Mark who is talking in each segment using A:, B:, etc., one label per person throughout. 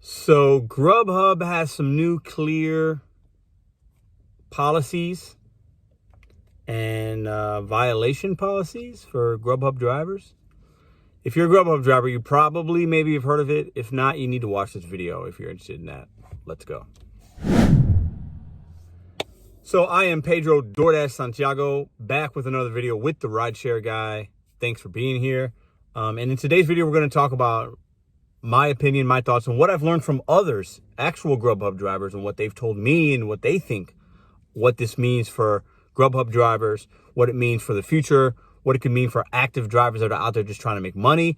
A: So Grubhub has some new clear policies and violation policies for Grubhub drivers. If you're a Grubhub driver, you probably maybe have heard of it. If not, you need to watch this video if you're interested in that. Let's go. So I am Pedro Doordash Santiago, back with another video with the RideShare Guy. Thanks for being here. And in today's video, we're going to talk about my opinion, my thoughts, and what I've learned from others, actual Grubhub drivers, and what they've told me and what they think, what this means for Grubhub drivers, what it means for the future, what it could mean for active drivers that are out there just trying to make money.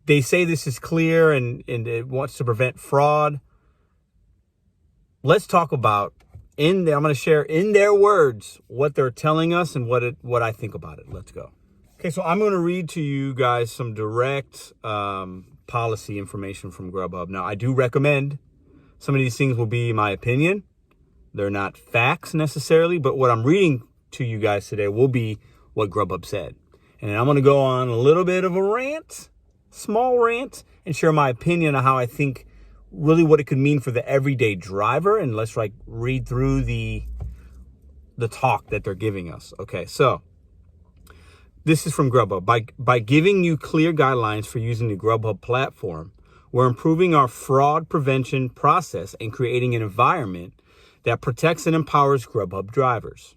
A: They say this is clear and it wants to prevent fraud. Let's talk about, I'm going to share in their words what they're telling us and what I think about it. Let's go. Okay, so I'm going to read to you guys some direct policy information from Grubhub. Now, I do recommend some of these things will be my opinion. They're not facts necessarily, but what I'm reading to you guys today will be what Grubhub said. And I'm going to go on a little bit of a rant, small rant, and share my opinion on how I think really what it could mean for the everyday driver. And let's read through the talk that they're giving us. Okay, so this is from Grubhub. By giving you clear guidelines for using the Grubhub platform, we're improving our fraud prevention process and creating an environment that protects and empowers Grubhub drivers.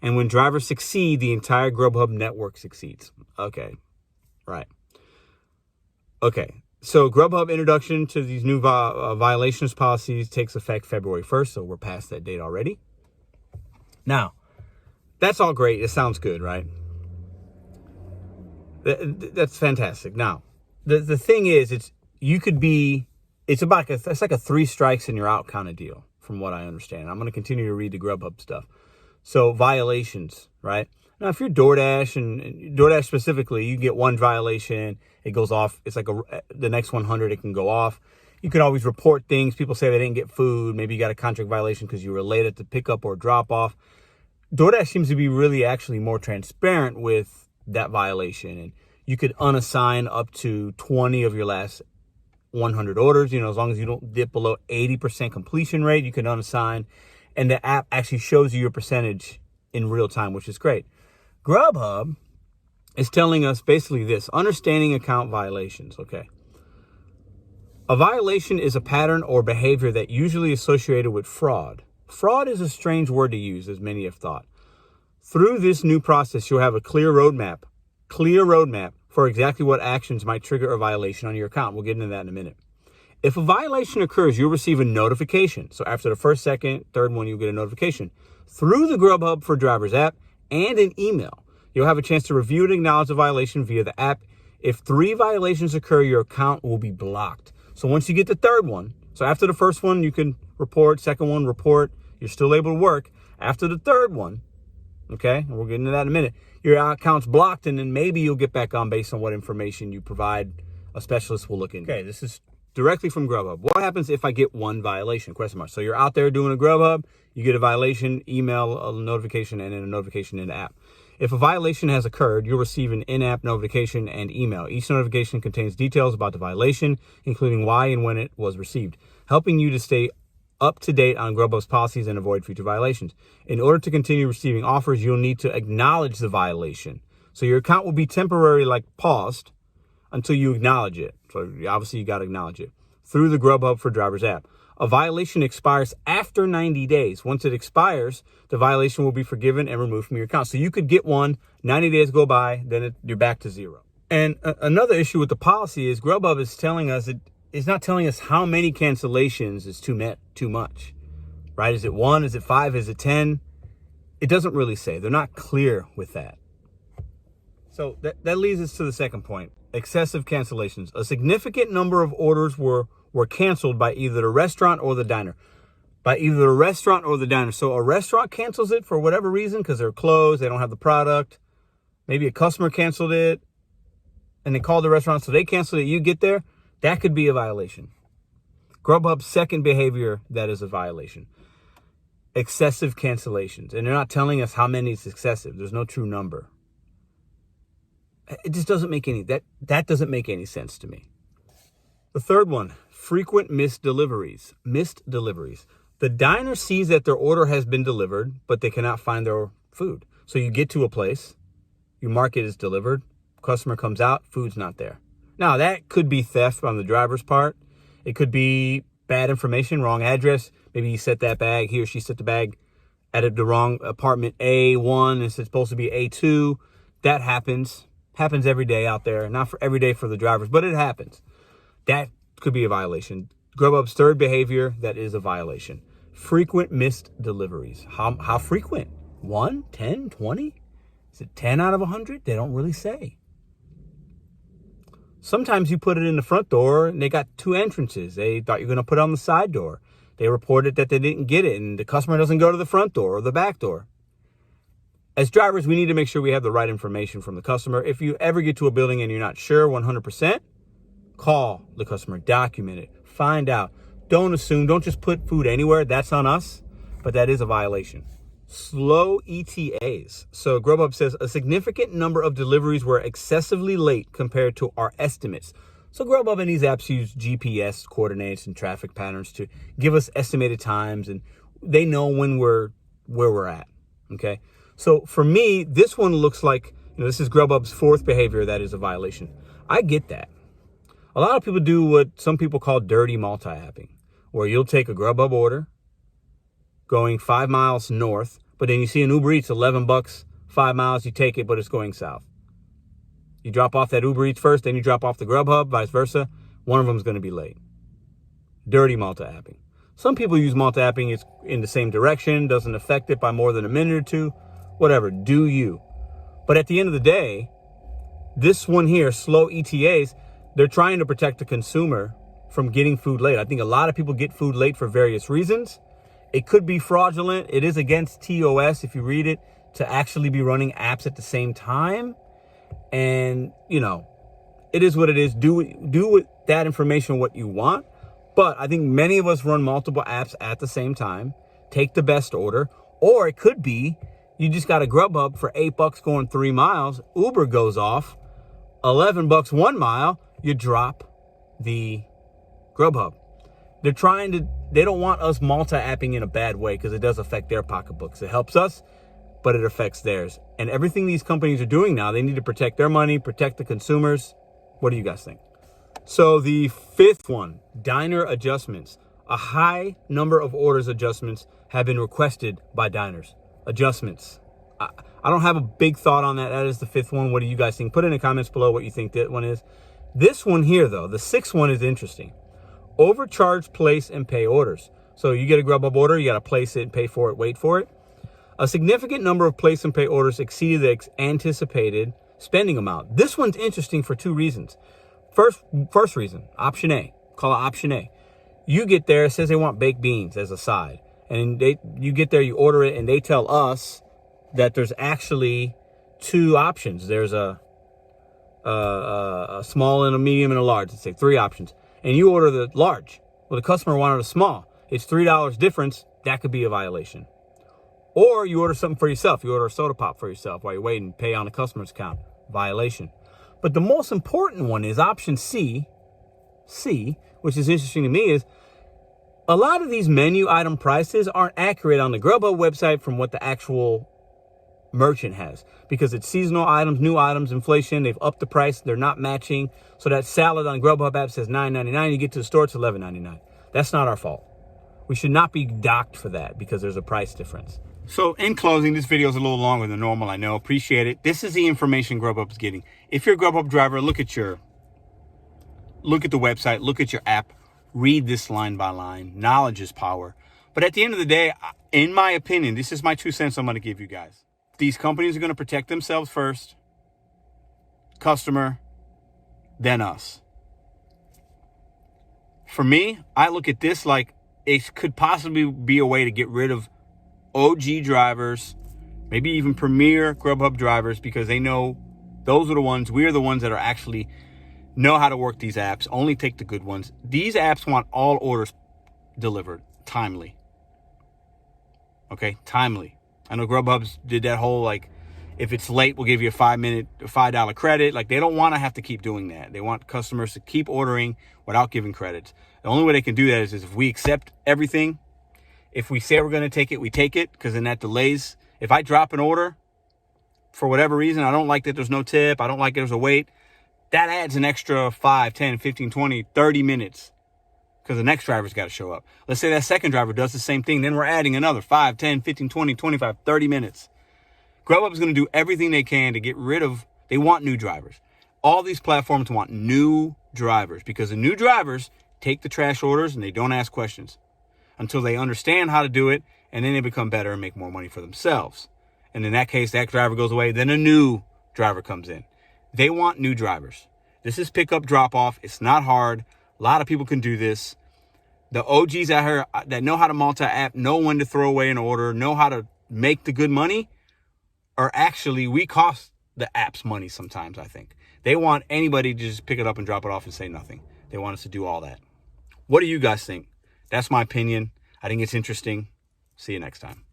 A: And when drivers succeed, the entire Grubhub network succeeds. Okay, right. Okay, so Grubhub introduction to these new violations policies takes effect February 1st, so we're past that date already. Now, that's all great. It sounds good, right? That's fantastic. Now, the thing is, it's like a 3 strikes and you're out kind of deal, from what I understand. I'm going to continue to read the Grubhub stuff. So violations, right? Now, if you're DoorDash and DoorDash specifically, you get one violation, it goes off. It's like the next 100, it can go off. You can always report things. People say they didn't get food. Maybe you got a contract violation because you were late at the pickup or drop off. DoorDash seems to be really actually more transparent with that violation. And you could unassign up to 20 of your last 100 orders. As long as you don't dip below 80% completion rate, you can unassign. And the app actually shows you your percentage in real time, which is great. Grubhub is telling us basically this: understanding account violations. Okay. A violation is a pattern or behavior that usually associated with fraud. Fraud is a strange word to use, as many have thought. Through this new process, you'll have a clear roadmap for exactly what actions might trigger a violation on your account. We'll get into that in a minute. If a violation occurs, you'll receive a notification. So after the first, second, third one, you'll get a notification through the Grubhub for Drivers app and an email. You'll have a chance to review and acknowledge the violation via the app. If 3 violations occur, your account will be blocked. So once you get the third one, so after the first one, you can report, second one, report, you're still able to work. After the third one, okay, and we'll get into that in a minute, your account's blocked, and then maybe you'll get back on based on what information you provide. A specialist will look into. Okay, this is directly from Grubhub. What happens if I get one violation? Question mark. So you're out there doing a Grubhub, you get a violation, email, a notification, and then a notification in the app. If a violation has occurred, you'll receive an in-app notification and email. Each notification contains details about the violation, including why and when it was received, helping you to stay up to date on Grubhub's policies and avoid future violations. In order to continue receiving offers, you'll need to acknowledge the violation. So your account will be temporarily paused until you acknowledge it. So obviously you got to acknowledge it through the Grubhub for Drivers app. A violation expires after 90 days. Once it expires, the violation will be forgiven and removed from your account. So you could get one, 90 days go by, then you're back to 0. And another issue with the policy is Grubhub is telling us it's not telling us how many cancellations is too much, right? Is it 1? Is it 5? Is it 10? It doesn't really say. They're not clear with that. So that leads us to the second point. Excessive cancellations. A significant number of orders were canceled by either the restaurant or the diner. So a restaurant cancels it for whatever reason because they're closed, they don't have the product. Maybe a customer canceled it and they called the restaurant, so they canceled it. You get there, that could be a violation. Grubhub's second behavior that is a violation. Excessive cancellations. And they're not telling us how many is excessive. There's no true number. It just doesn't make that doesn't make any sense to me. The third one, frequent missed deliveries. Missed deliveries. The diner sees that their order has been delivered, but they cannot find their food. So you get to a place, you mark it as delivered, customer comes out, food's not there. Now, that could be theft on the driver's part. It could be bad information, wrong address. Maybe he set that bag, he or she set the bag at the wrong apartment A1 and it's supposed to be A2. That happens every day out there. Not for every day for the drivers, but it happens. That could be a violation. Grubhub's third behavior, that is a violation. Frequent missed deliveries. How frequent? 1, 10, 20? Is it 10 out of 100? They don't really say. Sometimes you put it in the front door and they got 2 entrances. They thought you were going to put it on the side door. They reported that they didn't get it and the customer doesn't go to the front door or the back door. As drivers, we need to make sure we have the right information from the customer. If you ever get to a building and you're not sure 100%, call the customer, document it, find out. Don't assume, don't just put food anywhere. That's on us, but that is a violation. Slow ETAs. So Grubhub says a significant number of deliveries were excessively late compared to our estimates. So Grubhub and these apps use GPS coordinates and traffic patterns to give us estimated times, and they know when where we're at. Okay. So for me, this one looks like, this is Grubhub's fourth behavior that is a violation. I get that. A lot of people do what some people call dirty multi-apping, where you'll take a Grubhub order going 5 miles north, but then you see an Uber Eats, $11, 5 miles, you take it, but it's going south. You drop off that Uber Eats first, then you drop off the Grubhub, vice versa. One of them is going to be late. Dirty multi-apping. Some people use multi-apping, it's in the same direction, doesn't affect it by more than a minute or two. Whatever, do you. But at the end of the day, this one here, slow ETAs, they're trying to protect the consumer from getting food late. I think a lot of people get food late for various reasons. It could be fraudulent. It is against TOS, if you read it, to actually be running apps at the same time. And, it is what it is. Do with that information what you want. But I think many of us run multiple apps at the same time. Take the best order. Or it could be you just got a Grubhub for $8 going 3 miles. Uber goes off. $11 1 mile. You drop the Grubhub. They don't want us multi-apping in a bad way because it does affect their pocketbooks. It helps us, but it affects theirs. And everything these companies are doing now, they need to protect their money, protect the consumers. What do you guys think? So the fifth one, diner adjustments. A high number of orders adjustments have been requested by diners. Adjustments. I don't have a big thought on that. That is the fifth one. What do you guys think? Put in the comments below what you think that one is. This one here, though, the sixth one is interesting. Overcharge, place, and pay orders. So you get a Grubhub order, you got to place it, pay for it, wait for it. A significant number of place and pay orders exceeded the anticipated spending amount. This one's interesting for 2 reasons. First reason, option A. Call it option A. You get there, it says they want baked beans as a side. And you get there, you order it, and they tell us that there's actually 2 options. There's a small and a medium and a large. Let's say 3 options. And you order the large. Well, the customer wanted a small. It's $3 difference. That could be a violation. Or you order something for yourself. You order a soda pop for yourself while you're waiting, pay on the customer's account. Violation. But the most important one is option C, which is interesting to me, is a lot of these menu item prices aren't accurate on the Grubhub website from what the actual merchant has, because it's seasonal items, new items, inflation. They've upped the price. They're not matching. So that salad on Grubhub app says $9.99. You get to the store, it's $11.99. That's not our fault. We should not be docked for that because there's a price difference. So in closing, this video is a little longer than normal. I know. Appreciate it. This is the information Grubhub's getting. If you're a Grubhub driver, look at the website, look at your app, read this line by line. Knowledge is power. But at the end of the day, in my opinion, this is my 2 cents I'm going to give you guys. These companies are going to protect themselves first, customer, then us. For me, I look at this like it could possibly be a way to get rid of OG drivers, maybe even premier Grubhub drivers, because they know those are the ones, we are the ones that are actually know how to work these apps, only take the good ones. These apps want all orders delivered timely. Okay, timely. I know Grubhub's did that whole If it's late, we'll give you a $5 credit. Like, they don't want to have to keep doing that. They want customers to keep ordering without giving credits. The only way they can do that is if we accept everything. If we say we're going to take it, we take it, because then that delays. If I drop an order for whatever reason, I don't like that there's no tip, I don't like there's a wait, that adds an extra 5, 10, 15, 20, 30 minutes, because the next driver's got to show up. Let's say that second driver does the same thing. Then we're adding another 5, 10, 15, 20, 25, 30 minutes. Grubhub is going to do everything they can to get rid of, they want new drivers. All these platforms want new drivers, because the new drivers take the trash orders and they don't ask questions until they understand how to do it, and then they become better and make more money for themselves. And in that case, that driver goes away, then a new driver comes in. They want new drivers. This is pickup drop-off. It's not hard. A lot of people can do this. The OGs out here that know how to multi-app, know when to throw away an order, know how to make the good money, are actually, we cost the apps money sometimes, I think. They want anybody to just pick it up and drop it off and say nothing. They want us to do all that. What do you guys think? That's my opinion. I think it's interesting. See you next time.